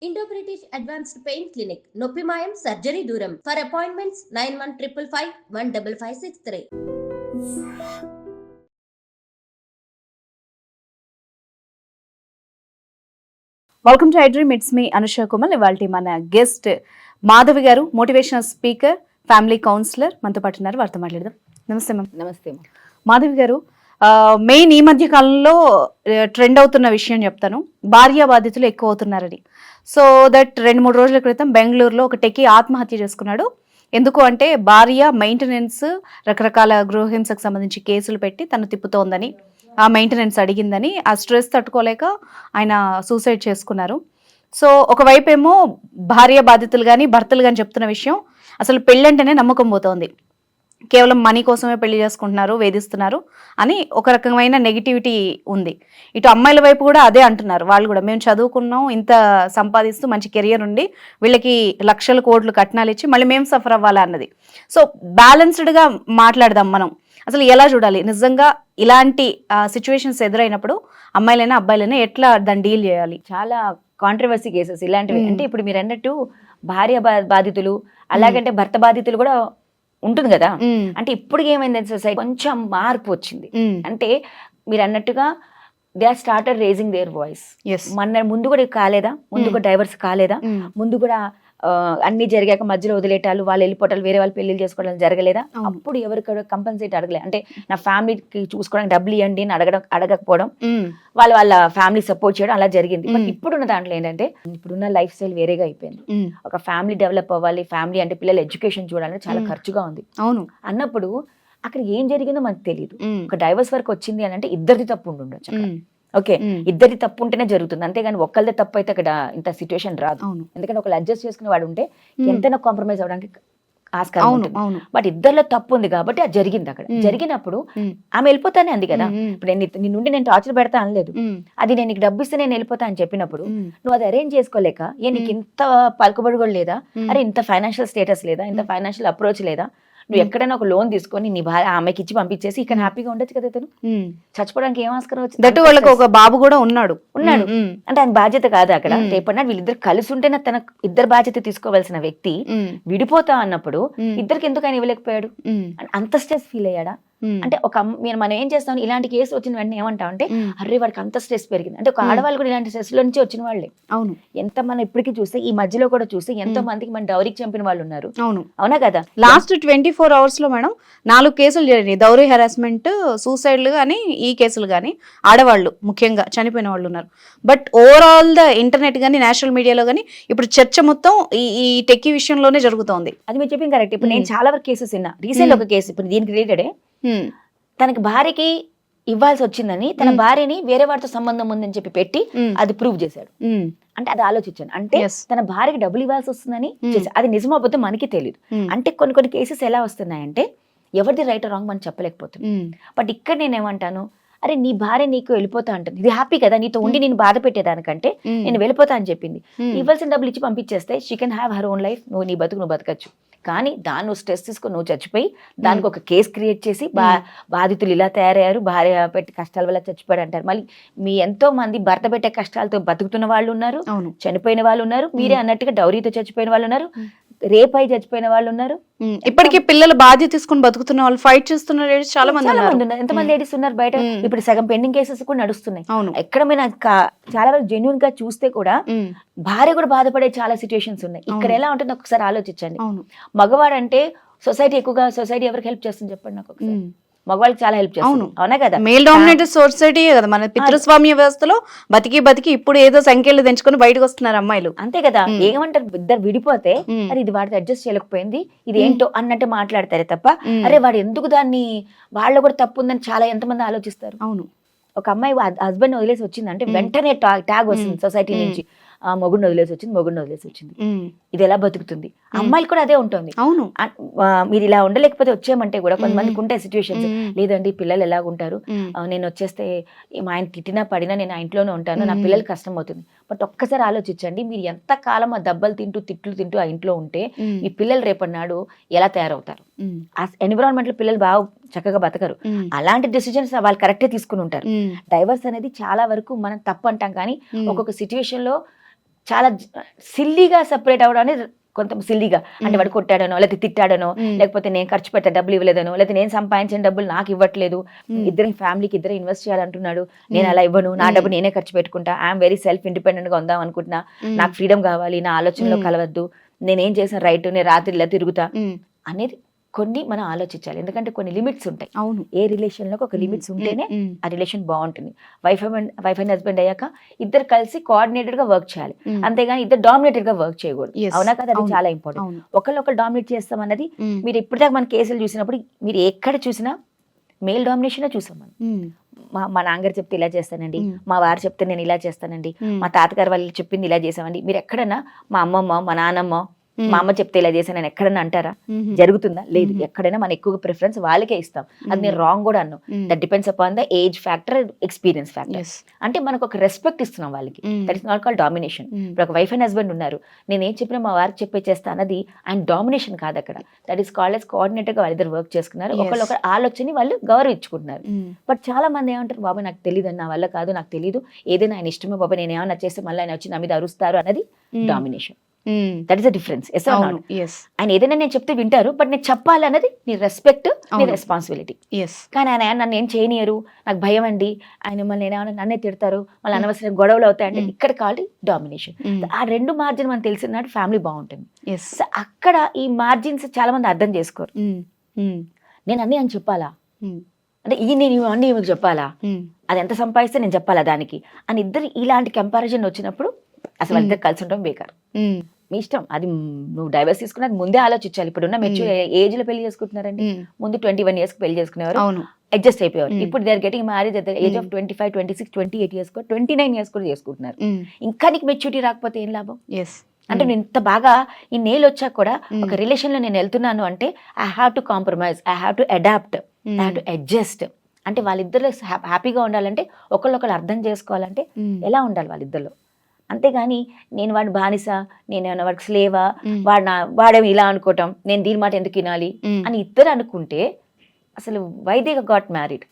Indo British advanced pain clinic నొప్పి మాయం surgery దూరం for appointments 9155515563. Welcome to iDream. It's me Anusha Kumal. ఇవాళ మన గెస్ట్ మాధవి గారు, మోటివేషనల్ స్పీకర్, ఫ్యామిలీ కౌన్సిలర్ మనతో పాటు ఉన్నారు. వారితో మాట్లాడదాం. నమస్తే మ్యామ్. నమస్తే మాధవి గారు, మెయిన్ ఈ మధ్య కాలంలో ట్రెండ్ అవుతున్న విషయం చెప్తాను. భార్య బాధితులు ఎక్కువ అవుతున్నారని. సో దట్ 2-3 రోజుల క్రితం బెంగళూరులో ఒక టెక్కీ ఆత్మహత్య చేసుకున్నాడు. ఎందుకు అంటే భార్య మెయింటెనెన్స్, రకరకాల గృహహింసకు సంబంధించి కేసులు పెట్టి తను తిప్పుతోందని, ఆ మెయింటెనెన్స్ అడిగిందని, ఆ స్ట్రెస్ తట్టుకోలేక ఆయన సూసైడ్ చేసుకున్నారు. సో ఒకవైపు ఏమో భార్య బాధితులు కానీ భర్తలు కానీ చెప్తున్న విషయం, అసలు పెళ్ళంటేనే నమ్మకం పోతోంది, కేవలం మనీ కోసమే పెళ్లి చేసుకుంటున్నారు, వేధిస్తున్నారు అని ఒక రకమైన నెగిటివిటీ ఉంది. ఇటు అమ్మాయిల వైపు కూడా అదే అంటున్నారు. వాళ్ళు కూడా మేము చదువుకున్నాం, ఇంత సంపాదిస్తూ మంచి కెరియర్ ఉండి వీళ్ళకి లక్షల కోట్లు కట్నాలు ఇచ్చి మళ్ళీ మేము సఫర్ అవ్వాలా అన్నది. సో బ్యాలెన్స్డ్గా మాట్లాడదాం మనం. అసలు ఎలా చూడాలి నిజంగా ఇలాంటి సిచ్యువేషన్స్ ఎదురైనప్పుడు అమ్మాయిలైనా అబ్బాయిలైనా ఎట్లా దాన్ని డీల్ చేయాలి? చాలా కాంట్రవర్సీ కేసెస్ ఇలాంటివి. అంటే ఇప్పుడు మీరు అన్నట్టు భార్య బాధితులు, అలాగంటే భర్త బాధితులు కూడా ఉంటుంది కదా. అంటే ఇప్పుడు ఏమైంది సొసైటీ కొంచెం మార్పు వచ్చింది. అంటే మీరు అన్నట్టుగా they are started raising their voice. మన ముందు కూడా కాలేదా? ముందు కూడా డైవర్స్ కాలేదా? ముందు కూడా అన్ని జరిగాక మధ్యలో వదిలేటాలు, వాళ్ళు వెళ్ళిపోవటాలు, వేరే వాళ్ళు పెళ్లి చేసుకోవడం జరగలేదా? అప్పుడు ఎవరికైనా కంపెన్సేట్ అడగలేదు. అంటే నా ఫ్యామిలీకి చూసుకోవడానికి డబ్బులు ఇవ్వండి అని అడగకపోవడం, వాళ్ళ ఫ్యామిలీ సపోర్ట్ చేయడం, అలా జరిగింది. బట్ ఇప్పుడున్న దాంట్లో ఏంటంటే ఇప్పుడున్న లైఫ్ స్టైల్ వేరేగా అయిపోయింది. ఒక ఫ్యామిలీ డెవలప్ అవ్వాలి, ఫ్యామిలీ అంటే పిల్లల ఎడ్యుకేషన్ చూడాలంటే చాలా ఖర్చుగా ఉంది. అవును అన్నప్పుడు అక్కడ ఏం జరిగిందో మనకు తెలియదు. ఒక డైవర్స్ వరకు వచ్చింది అని అంటే ఇద్దరిది తప్పు ఉండొచ్చు. ఓకే, ఇద్దరి తప్పు ఉంటేనే జరుగుతుంది, అంతేగాని ఒక్కళ్ళదే తప్పు అయితే అక్కడ ఇంత సిచ్యువేషన్ రాదు. ఎందుకంటే ఒకళ్ళు అడ్జస్ట్ చేసుకునే వాడు ఉంటే ఎంతైనా కాంప్రమైజ్ అవడానికి ఆస్కారం ఉంటుంది. బట్ ఇద్దరిలో తప్పు ఉంది కాబట్టి అది జరిగింది. అక్కడ జరిగినప్పుడు ఆమె వెళ్ళిపోతానే అంది కదా. ఇప్పుడు నీ నుండి నేను టార్చర్ పెడతా అనలేదు, అది నేను నీకు డబ్బు ఇస్తే నేను వెళ్ళిపోతా అని చెప్పినప్పుడు నువ్వు అది అరేంజ్ చేసుకోలేక, నీకు ఇంత పలుకుబడి కూడా లేదా, అరే ఇంత ఫైనాన్షియల్ స్టేటస్ లేదా, ఇంత ఫైనాన్షియల్ అప్రోచ్ లేదా, నువ్వు ఎక్కడైనా ఒక లోన్ తీసుకొని నీ భార్య ఆమెకి ఇచ్చి పంపించేసి ఇక్కడ హ్యాపీగా ఉండొచ్చు కదా. ఇతను చచ్చిపోవడానికి ఏం ఆస్కారం వచ్చింది? దట్టు వాళ్ళకి ఒక బాబు కూడా ఉన్నాడు. అంటే ఆయన బాధ్యత కాదు అక్కడ. రేపటి వీళ్ళిద్దరు కలిసి ఉంటేనే తన ఇద్దరు బాధ్యత తీసుకోవాల్సిన వ్యక్తి విడిపోతా అన్నప్పుడు ఇద్దరికి ఎందుకు ఆయన ఇవ్వలేకపోయాడు? అంత స్ట్రెస్ ఫీల్ అయ్యాడా? అంటే మనం ఏం చేస్తాం, ఇలాంటి కేసు వచ్చిన వెంటనే ఏమంటాం అంటే అరే వాడికి అంత స్ట్రెస్ పెరిగింది. అంటే ఒక ఆడవాళ్ళు కూడా ఇలాంటి స్ట్రెస్ లో నుంచి వచ్చిన వాళ్ళే. అవును, ఎంత మనం ఇప్పటికీ చూస్తే ఈ మధ్యలో కూడా చూస్తే ఎంతో మందికి మన డౌరీకి చంపిన వాళ్ళు ఉన్నారు. అవును, అవునా కదా. లాస్ట్ 24 hours లో మేడం 4 కేసులు జరిగినాయి. దౌరీ హెరాస్మెంట్, సూసైడ్లు కానీ ఈ కేసులు కానీ ఆడవాళ్ళు ముఖ్యంగా చనిపోయిన వాళ్ళు ఉన్నారు. బట్ ఓవరాల్ ద ఇంటర్నెట్ కానీ నేషనల్ మీడియాలో కానీ ఇప్పుడు చర్చ మొత్తం ఈ టెక్కీ విషయంలోనే జరుగుతోంది. అది మీరు చెప్పింది కరెక్ట్. ఇప్పుడు నేను చాలా వరకు కేసెస్ విన్నా. రీసెంట్ ఒక కేసు ఇప్పుడు దీనికి రిలేటెడే, తనకి భార్యకి ఇవ్వాల్సి వచ్చిందని తన భార్యని వేరే వారితో సంబంధం ఉందని చెప్పి పెట్టి అది ప్రూవ్ చేశాడు. అంటే అది ఆలోచించాను. అంటే తన భార్యకి డబ్బులు ఇవ్వాల్సి వస్తుందని చేశాడు. అది నిజమో అబద్ధం మనకి తెలియదు. అంటే కొన్ని కేసెస్ ఎలా వస్తున్నాయంటే ఎవరిది రైట్ రాంగ్ మనం చెప్పలేకపోతుంది. బట్ ఇక్కడ నేనేమంటాను, అరే నీ భార్య నీకు వెళ్ళిపోతా అంటుంది, ఇది హ్యాపీ కదా, నీతో ఉండి నేను బాధ పెట్టేదానికంటే నేను వెళ్ళిపోతా అని చెప్పింది. ఇవ్వాల్సిన డబ్బులు ఇచ్చి పంపించేస్తే she can have her own life, నువ్వు నీ బతుకు నువ్వు బతకచ్చు. కానీ దాన్ని నువ్వు స్ట్రెస్ తీసుకొని నువ్వు చచ్చిపోయి దానికి ఒక కేసు క్రియేట్ చేసి బాధితులు ఇలా తయారయ్యారు, భార్య పెట్టి కష్టాల వల్ల చచ్చిపోయాడు అంటారు. మళ్ళీ మీ ఎంతో మంది భర్త పెట్టే కష్టాలతో బతుకుతున్న వాళ్ళు ఉన్నారు, చనిపోయిన వాళ్ళు ఉన్నారు, మీరే అన్నట్టుగా డౌరీతో చచ్చిపోయిన వాళ్ళు ఉన్నారు, రేప్ అయి చచ్చిపోయిన వాళ్ళు ఉన్నారు. ఇప్పటికీ పిల్లలు బాధ్యత తీసుకుని బతుకుతున్న వాళ్ళు, ఫైట్ చేస్తున్న లేడీస్ చాలా మంది ఉన్నారు. ఎంతమంది లేడీస్ ఉన్నారు బయట. ఇప్పుడు సగం పెండింగ్ కేసెస్ కూడా నడుస్తున్నాయి. ఎక్కడ మీరు చాలా వరకు జెన్యూన్ గా చూస్తే కూడా భార్య కూడా బాధపడే చాలా సిచ్యువేషన్స్ ఉన్నాయి. ఇక్కడ ఎలా ఉంటుందో ఒకసారి ఆలోచించండి. మగవాడు అంటే సొసైటీ ఎవరికి హెల్ప్ చేస్తుంది చెప్పండి నాకు ఒకసారి. మగవాళ్ళకి చాలా హెల్ప్ చేస్తుంది. అవునా కదా. మేల్ డామినేటెడ్ సొసైటీ కదా మన పితృస్వామ్య వ్యవస్థలో బతికి ఇప్పుడు ఏదో సంఖ్యలు తెంచుకొని బయటకు వస్తున్నారు అమ్మాయిలు. అంతే కదా. ఏమంటారు, ఇద్దరు విడిపోతే అరే ఇది వాడితో అడ్జస్ట్ చేయలేకపోయింది, ఇది ఏంటో అన్నట్టు మాట్లాడతారే తప్ప అరే వాడు ఎందుకు దాన్ని, వాళ్ళు కూడా తప్పు ఉందని చాలా ఎంతమంది ఆలోచిస్తారు. అవును, ఒక అమ్మాయి హస్బెండ్ వదిలేసి వచ్చిందంటే వెంటనే ట్యాగ్ వస్తుంది సొసైటీ నుంచి, మొగుడిని వదిలేసి వచ్చింది, ఇది ఎలా బతుకుతుంది. అమ్మాయిలు కూడా అదే ఉంటుంది. అవును, మీరు ఇలా ఉండలేకపోతే వచ్చేయమంటే కూడా కొంతమందికి ఉంటాయి సిచ్యువేషన్స్. లేదండి పిల్లలు ఎలాగుంటారు, నేను వచ్చేస్తే మా ఆయన తిట్టినా పడినా నేను ఆ ఇంట్లోనే ఉంటాను, నా పిల్లలు కష్టం అవుతుంది. బట్ ఒక్కసారి ఆలోచించండి, మీరు ఎంత కాలం ఆ దెబ్బలు తిట్లు తింటూ ఆ ఇంట్లో ఉంటే మీ పిల్లలు రేపటినాడు ఎలా తయారవుతారు. ఆ ఎన్విరాన్మెంట్ లో పిల్లలు బాగా చక్కగా బతకరు. అలాంటి డెసిజన్స్ వాళ్ళు కరెక్టే తీసుకుని ఉంటారు. డైవర్స్ అనేది చాలా వరకు మనం తప్పు అంటాం, కానీ ఒక్కొక్క సిచ్యువేషన్ లో చాలా సిల్లీగా సెపరేట్ అవ్వడం అనేది కొంత సిల్లీగా, అంటే వాడు కొట్టాడనో లేకపోతే తిట్టాడనో లేకపోతే నేను ఖర్చు పెట్టే డబ్బులు ఇవ్వలేదనో లేకపోతే నేను సంపాదించిన డబ్బులు నాకు ఇవ్వట్లేదు, ఇద్దరు ఫ్యామిలీకి ఇద్దరు ఇన్వెస్ట్ చేయాలంటున్నాడు, నేను అలా ఇవ్వను, నా డబ్బు నేనే ఖర్చు పెట్టుకుంటా, ఐఎమ్ వెరీ సెల్ఫ్ ఇండిపెండెంట్ గా ఉందాం అనుకుంటున్నా, నాకు ఫ్రీడమ్ కావాలి, నా ఆలోచనలో కలవద్దు, నేనేం చేసిన రైట్, నేను రాత్రి ఇలా తిరుగుతా అనేది కొన్ని మనం ఆలోచించాలి. ఎందుకంటే కొన్ని లిమిట్స్ ఉంటాయి. అవును, ఏ రిలేషన్ లో ఒక లిమిట్స్ ఉంటేనే ఆ రిలేషన్ బాగుంటుంది. వైఫ్ అండ్ హస్బెండ్ అయ్యాక ఇద్దరు కలిసి కోఆర్డినేటెడ్ గా వర్క్ చేయాలి, అంతేగాని ఇద్దరు డామినేటెడ్ గా వర్క్ చేయకూడదు. అవునా కదా, అది చాలా ఇంపార్టెంట్. ఒకళ్ళు డామినేట్ చేస్తాం అన్నది మీరు ఇప్పటిదాకా మన కేసులు చూసినప్పుడు మీరు ఎక్కడ చూసినా మేల్ డామినేషన్ చూసాం మనం. మా నాన్నగారు చెప్తే ఇలా చేస్తానండి, మా వారు చెప్తే నేను ఇలా చేస్తానండి, మా తాతగారు వాళ్ళు చెప్పింది ఇలా చేసామండి. మీరు ఎక్కడన్నా మా అమ్మమ్మ మా నాన్నమ్మ మా అమ్మ చెప్తే ఇలా చేశాను నేను ఎక్కడన్నా అంటారా? జరుగుతుందా? లేదు. ఎక్కడైనా మనం ఎక్కువ ప్రిఫరెన్స్ వాళ్ళకే ఇస్తాం. అది నేను రాంగ్ కూడా అన్నాను. That depends upon the age factor, experience factor. అంటే మనకు ఒక రెస్పెక్ట్ ఇస్తున్నాం వాళ్ళకి. That is not call domination. ఇప్పుడు ఒక వైఫ్ అండ్ హస్బెండ్ ఉన్నారు, నేను ఏం చెప్పినా మా వారికి చెప్పే చేస్తా అన్నది ఆయన డామినేషన్ కాదు అక్కడ. That is called as coordinator గా వాళ్ళిద్దరు వర్క్ చేసుకున్నారు. ఒకళ్ళొకరు ఆలోచన వాళ్ళు గౌరవించుకుంటున్నారు. బట్ చాలా మంది ఏమంటారు, బాబా నాకు తెలియదు, నా వల్ల కాదు, నాకు తెలియదు, ఏదైనా ఆయన ఇష్టమే, బాబా నేను ఏమన్నా చేస్తే మళ్ళీ ఆయన వచ్చి నా మీద అరుస్తారు అన్నది domination. That is the difference. ఆయన ఏదైనా నేను చెప్తే వింటారు, బట్ నేను చెప్పాలన్నది నీ రెస్పెక్ట్, నీ రెస్పాన్సిబిలిటీ. కానీ ఆయన నన్ను ఏం చేయనియరు, నాకు భయం అండి, ఆయన మళ్ళీ నేనేమన్నా నన్నే తిడతారు, మళ్ళీ అనవసరం గొడవలు అవుతాయంటే ఇక్కడ కాల్డ్ డామినేషన్. ఆ రెండు మార్జిన్ మనకు తెలిసినట్టు ఫ్యామిలీ బాగుంటుంది. సో అక్కడ ఈ మార్జిన్స్ చాలా మంది అర్థం చేసుకోరు. నేను అన్నీ అని చెప్పాలా, అంటే నేను అన్నీ మీకు చెప్పాలా, అది ఎంత సంపాదిస్తే నేను చెప్పాలా దానికి అని ఇద్దరు ఇలాంటి కంపారిజన్ వచ్చినప్పుడు అసలు వాళ్ళిద్దరు కలిసి ఉండడం బేకార్. మీ ఇష్టం, అది నువ్వు డైవర్స్ తీసుకున్నది ముందే ఆలోచించాలి. ఇప్పుడున్న మెచ్యూర్ ఏజ్ లో పెళ్లి చేసుకుంటున్నారండి, ముందు 21 years పెళ్లి చేసుకునేవారు, అడ్జస్ట్ అయిపోయారు. ఇప్పుడు they are getting marriage at the age of 25, 26, 28 years 29 years కూడా చేసుకుంటున్నారు. ఇంకా నీకు మెచ్యూరిటీ రాకపోతే ఏం లాభం? అంటే నేను ఇంత బాగా ఈ నేలు వచ్చాక కూడా ఒక రిలేషన్ లో నేను వెళ్తున్నాను అంటే I have to compromise, I have to adapt, I have to adjust. అంటే వాళ్ళిద్దరు హ్యాపీగా ఉండాలంటే ఒకళ్ళొకళ్ళు అర్థం చేసుకోవాలంటే ఎలా ఉండాలి వాళ్ళిద్దరిలో. అంతేగాని నేను వాడిని బానిస, నేను వాడికి స్లేవా, వాడేమి ఇలా అనుకోవటం, నేను దీని మాట ఎందుకు వినాలి అని ఇద్దరు అనుకుంటే అసలు why they got married?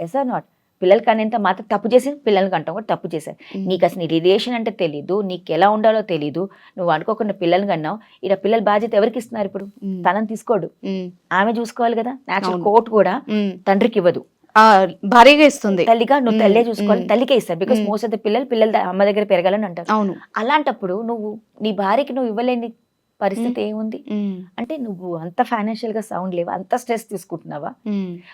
Yes or not? పిల్లలు కనేంత మాత్రం తప్పు చేసి పిల్లలకి అంటాం కూడా తప్పు చేశారు. నీకు అసలు నీ రిలేషన్ అంటే తెలీదు, నీకు ఎలా ఉండాలో తెలీదు, నువ్వు అనుకోకుండా పిల్లల్ని కన్నావు. ఇలా పిల్లల బాధ్యత ఎవరికి ఇస్తున్నారు? ఇప్పుడు తనని తీసుకోడు, ఆమె చూసుకోవాలి కదా. యాక్చువల్ కోర్టు కూడా తండ్రికి ఇవ్వదు, భారీగా ఇస్తుంది. తల్లిగా నువ్వు తల్లే చూసుకోవాలి, తల్లికే ఇస్తారు. బికాస్ మోస్ట్ ఆఫ్ ద పిల్లల అమ్మ దగ్గర పెరగాలని అంటారు. అవును. అలాంటప్పుడు నువ్వు నీ భార్యకి నువ్వు ఇవ్వలేని పరిస్థితి ఏముంది అంటే నువ్వు అంత ఫైనాన్షియల్ గా సౌండ్ లేవా, అంత స్ట్రెస్ తీసుకుంటున్నావా?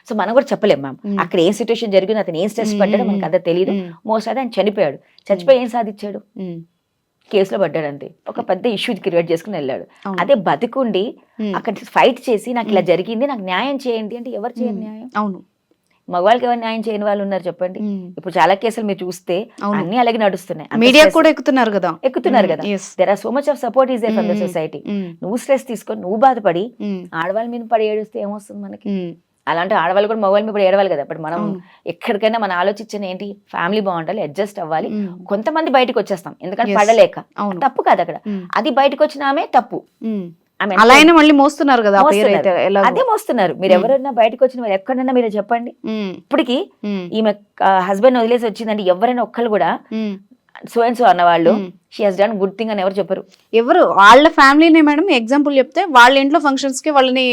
సో మనం కూడా చెప్పలేం మ్యామ్ అక్కడ ఏం సిచ్యువేషన్ జరిగింది, అతను ఏం స్ట్రెస్ పడ్డాడో మనకు అంత తెలియదు. మోస్ట్ ఆఫ్ ఆయన చనిపోయాడు, చచ్చిపోయి ఏం సాధించాడు? కేసులో పడ్డాడు అంతే. ఒక పెద్ద ఇష్యూ క్రియేట్ చేసుకుని వెళ్ళాడు. అదే బతికుండి అక్కడ ఫైట్ చేసి నాకు ఇలా జరిగింది, నాకు న్యాయం చేయండి అంటే ఎవరు చేయరు న్యాయం? అవును. మగవాళ్ళకి ఎవరు న్యాయం చేయని వాళ్ళు ఉన్నారు చెప్పండి? ఇప్పుడు చాలా కేసులు మీరు చూస్తే అన్ని అలాగే నడుస్తున్నాయి. మీడియా కూడా ఎక్కుతున్నారు కదా. There are so much of support is there from the society. నువ్వు స్ట్రెస్ తీసుకొని నువ్వు బాధపడి ఆడవాళ్ళ మీద పడి ఏడుస్తే ఏమొస్తుంది మనకి? అలాంటి ఆడవాళ్ళు కూడా మగవాళ్ళ మీద పడి ఏడవాలి కదా. ఇప్పుడు మనం ఎక్కడికైనా మనం ఆలోచించిన ఏంటి, ఫ్యామిలీ బాగుండాలి, అడ్జస్ట్ అవ్వాలి. కొంతమంది బయటకు వచ్చేస్తాం ఎందుకంటే పడలేక, తప్పు కాదు అక్కడ. అది బయటకు వచ్చిన ఆమె తప్పు, అలానే మళ్ళీ మోస్తున్నారు కదా, అదే మోస్తున్నారు. మీరు ఎవరైనా బయటకు వచ్చిన వాళ్ళు ఎక్కడైనా మీరు చెప్పండి, ఇప్పటికి ఈమె హస్బెండ్ వదిలేసి వచ్చిందంటే ఎవరైనా ఒక్కళ్ళు కూడా సో అండ్ సో అన్నవాళ్ళు she has done good thing అని ఎవరు చెప్పరు. ఎవరు? వాళ్ళ ఫ్యామిలీనే మేడం. ఎగ్జాంపుల్ చెప్తే వాళ్ళ ఇంట్లో ఫంక్షన్స్ కి వాళ్ళని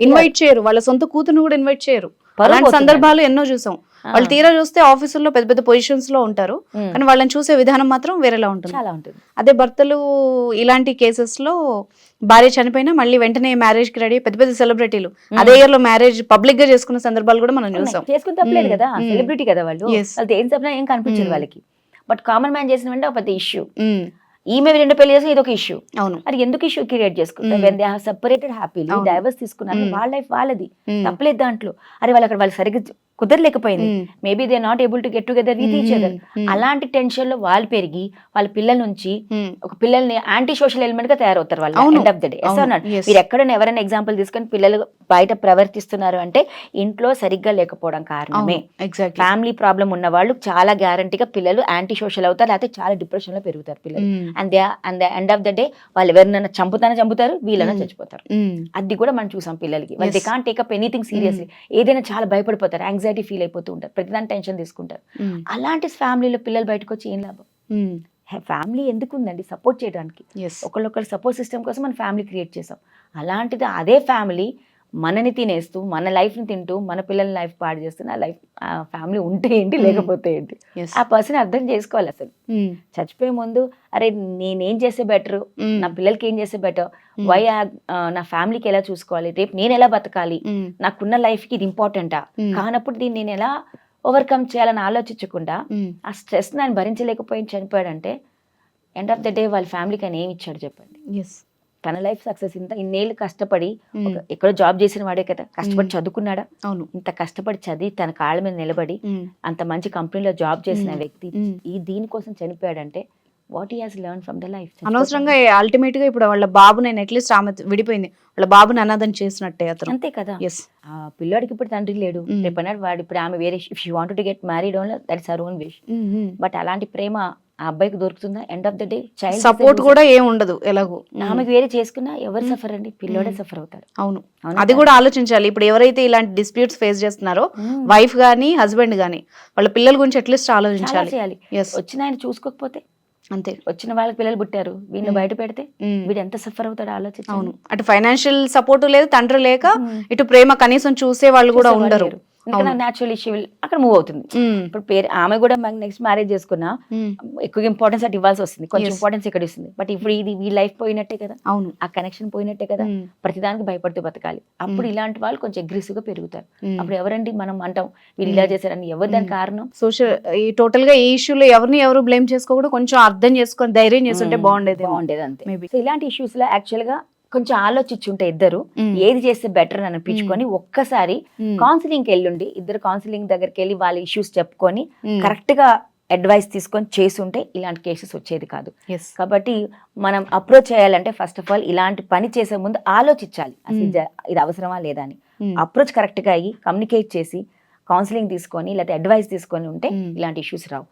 ఇన్వైట్ చేయరు, వాళ్ళ సొంత కూతురు కూడా ఇన్వైట్ చేయరు. అలాంటి సందర్భాలు ఎన్నో చూసాం. వాళ్ళు తీరా చూస్తే ఆఫీసుల్లో పెద్ద పెద్ద పొజిషన్స్ లో ఉంటారు, కానీ వాళ్ళని చూసే విధానం మాత్రం వేరేలా ఉంటుంది. అదే భర్తలు ఇలాంటి కేసెస్ లో భార్య చనిపోయినా మళ్ళీ వెంటనే మ్యారేజ్ కి రెడీ, పెద్ద పెద్ద సెలబ్రిటీలు అదే ఇయర్ లో మ్యారేజ్ పబ్లిక్ గా చేసుకున్న సందర్భాలు కూడా మనం చూసాం. చేసుకుని తప్పలేదు కదా, సెలబ్రిటీ కదా వాళ్ళు, వాళ్ళతో ఏం చెప్పినా ఏం కనిపించదు వాళ్ళకి. బట్ కామన్ మ్యాన్ చేసిన వెంటనే ఒక పెద్ద ఇష్యూ. ఈమె 2 పెళ్లి చేసి ఇది ఒక ఇష్యూ. అవును. అది ఎందుకు ఇష్యూ క్రియేట్ చేసుకుంటారు? When they have separated happily, divorce తీసుకున్నారు, వాళ్ళ లైఫ్ వాళ్ళది, తప్పలేదు దాంట్లో. అరే వాళ్ళు అక్కడ వాళ్ళు సరిగ్గా కుదరలేకపోయింది, maybe they not able to get together with each other. అలాంటి టెన్షన్ లో వాళ్ళు పెరిగి వాళ్ళ పిల్లల నుంచి ఒక పిల్లల్ని యాంటీ సోషల్ ఎలిమెంట్ గా తయారవుతారు వాళ్ళు ఎండ్ ఆఫ్ ద డే. మీరు ఎక్కడైనా ఎవరైనా ఎగ్జాంపుల్ తీసుకొని పిల్లలు బయట ప్రవర్తిస్తున్నారు అంటే ఇంట్లో సరిగ్గా లేకపోవడం కారణమే. ఫ్యామిలీ ప్రాబ్లం ఉన్న వాళ్ళు చాలా గ్యారంటీగా పిల్లలు యాంటీ సోషల్ అవుతారు, లేకపోతే చాలా డిప్రెషన్ లో పెరుగుతారు పిల్లలు. And the end of the day వాళ్ళు ఎవరినైనా చంపుతారు, వీళ్ళైనా చచ్చిపోతారు. అది కూడా మనం చూసాం పిల్లలకి. వాళ్ళు they can't take up anything seriously, ఏదైనా చాలా భయపడిపోతారు, యాంగ్జైటీ ఫీల్ అయిపోతూ ఉంటారు, ప్రతిదాని టెన్షన్ తీసుకుంటారు. అలాంటి ఫ్యామిలీలో పిల్లలు బయటకు వచ్చి ఏం లాభం? ఫ్యామిలీ ఎందుకు ఉందండి? సపోర్ట్ చేయడానికి. ఎస్ ఒకళ్ళొకళ్ళు సపోర్ట్ సిస్టమ్ కోసం మన ఫ్యామిలీ క్రియేట్ చేసాం. అలాంటిది అదే ఫ్యామిలీ మనని తినేస్తూ, మన లైఫ్ని తింటూ, మన పిల్లల లైఫ్ పాడు చేస్తున్న ఫ్యామిలీ ఉంటే ఏంటి, లేకపోతే ఏంటి, ఎస్ ఆ పర్సన్ అర్థం చేసుకోవాలి. అసలు చచ్చిపోయే ముందు అరే నేనేం చేస్తే బెటర్, నా పిల్లలకి ఏం చేస్తే బెటర్, వై నా ఫ్యామిలీకి ఎలా చూసుకోవాలి, రేపు నేను ఎలా బతకాలి, నాకున్న లైఫ్కి ఇది ఇంపార్టెంటా, కానప్పుడు దీన్ని నేను ఎలా ఓవర్కమ్ చేయాలని ఆలోచించకుండా ఆ స్ట్రెస్ నేను భరించలేకపోయి చనిపోయాడంటే ఎండ్ ఆఫ్ ద డే వాళ్ళ ఫ్యామిలీకి ఆయన ఏమి ఇచ్చాడు చెప్పండి? ఎస్ తన లైఫ్ సక్సెస్ ఇన్నేళ్ళు కష్టపడి ఎక్కడో జాబ్ చేసిన వాడే కదా, కష్టపడి చదువుకున్నాడా? అవును. ఇంత కష్టపడి చదివి తన కాళ్ళ మీద నిలబడి అంత మంచి కంపెనీలో జాబ్ చేసిన వ్యక్తి దీనికోసం చనిపోయాడంటే what he has learn from the life. అనవసరంగా అల్టిమేట్ గా ఇప్పుడు వాళ్ళ బాబు, నేను అట్లీస్ట్ ఆమె విడిపోయింది, వాళ్ళ బాబుని అనాథం చేసినట్టే అతను. అంతే కదా. ఎస్ ఆ పిల్లోడికి ఇప్పుడు తండ్రి లేడు, రేపన్నాడు వాడు ఇప్పుడు ఆమె వేరే, if she wanted to get married only that is her own wish. But అలాంటి ప్రేమ ఆ అబ్బాయికి దొరుకుతుందా? End of the day child support కూడా ఏం ఉండదు ఎలాగో. ఆమెకు వేరే చేసుకున్నా ఎవరు సఫర్ అండి? పిల్లోడే సఫర్ అవుతాడు. అవును, అది కూడా ఆలోచించాలి. ఇప్పుడు ఎవరైతే ఇలాంటి డిస్ప్యూట్స్ ఫేస్ చేస్తున్నారో వైఫ్ గానీ హస్బెండ్ గానీ వాళ్ళ పిల్లల గురించి అట్లీస్ట్ చాలా ఆలోచించాలి. చేయాలి. ఎస్ వచ్చిన ఆయన చూసుకోకపోతే, అంతే. వచ్చిన వాళ్ళకి పిల్లలు పుట్టారు, వీడిని బయట పెడితే వీడు ఎంత సఫర్ అవుతాడో ఆలోచించి. అవును, అటు ఫైనాన్షియల్ సపోర్ట్ లేదు, తండ్రి లేక, ఇటు ప్రేమ కనీసం చూసే వాళ్ళు కూడా ఉండరు. న్యాచురల్లీ షీ విల్ అక్కడ మూవ్ అవుతుంది. ఇప్పుడు ఆమె కూడా నెక్స్ట్ మ్యారేజ్ చేసుకున్నా ఎక్కువ ఇంపార్టెన్స్ అటు ఇవ్వాల్సి వస్తుంది, కొంచెం ఇంపార్టెన్స్ ఇక్కడ ఇస్తుంది. బట్ ఇప్పుడు ఇది ఈ లైఫ్ పోయినట్టే కదా, అవును, ఆ కనెక్షన్ పోయినట్టే కదా, ప్రతిదానికి భయపడుతూ బతకాలి. అప్పుడు ఇలాంటి వాళ్ళు కొంచెం అగ్రెసివ్ గా పెరుగుతారు. అప్పుడు ఎవరండి మనం అంటాం వీళ్ళు ఇలా చేశారని, ఎవరు దాని కారణం? సోషల్ ఈ టోటల్ గా ఈ ఇష్యూలో ఎవరిని ఎవరు బ్లేమ్ చేసుకోకూడదు, కొంచెం అర్థం చేసుకొని ధైర్యం చేస్తుంటే బాగుండేది అంతే. మేబీ సో ఇలాంటి ఇష్యూస్ లో యాక్చువల్ గా కొంచెం ఆలోచించుంటే ఇద్దరు ఏది చేస్తే బెటర్ అని అనిపించుకొని ఒక్కసారి కౌన్సిలింగ్ కి వెళ్ళుండి, ఇద్దరు కౌన్సిలింగ్ దగ్గరికి వెళ్ళి వాళ్ళ ఇష్యూస్ చెప్పుకొని కరెక్ట్ గా అడ్వైస్ తీసుకొని చేసుంటే ఇలాంటి కేసెస్ వచ్చేది కాదు. కాబట్టి మనం అప్రోచ్ చేయాలంటే ఫస్ట్ ఆఫ్ ఆల్ ఇలాంటి పని చేసే ముందు ఆలోచించాలి, అసలు ఇది అవసరమా లేదా అని. అప్రోచ్ కరెక్ట్ గా అయ్యి కమ్యూనికేట్ చేసి కౌన్సిలింగ్ తీసుకొని లేకపోతే అడ్వైస్ తీసుకొని ఉంటే ఇలాంటి ఇష్యూస్ రావు.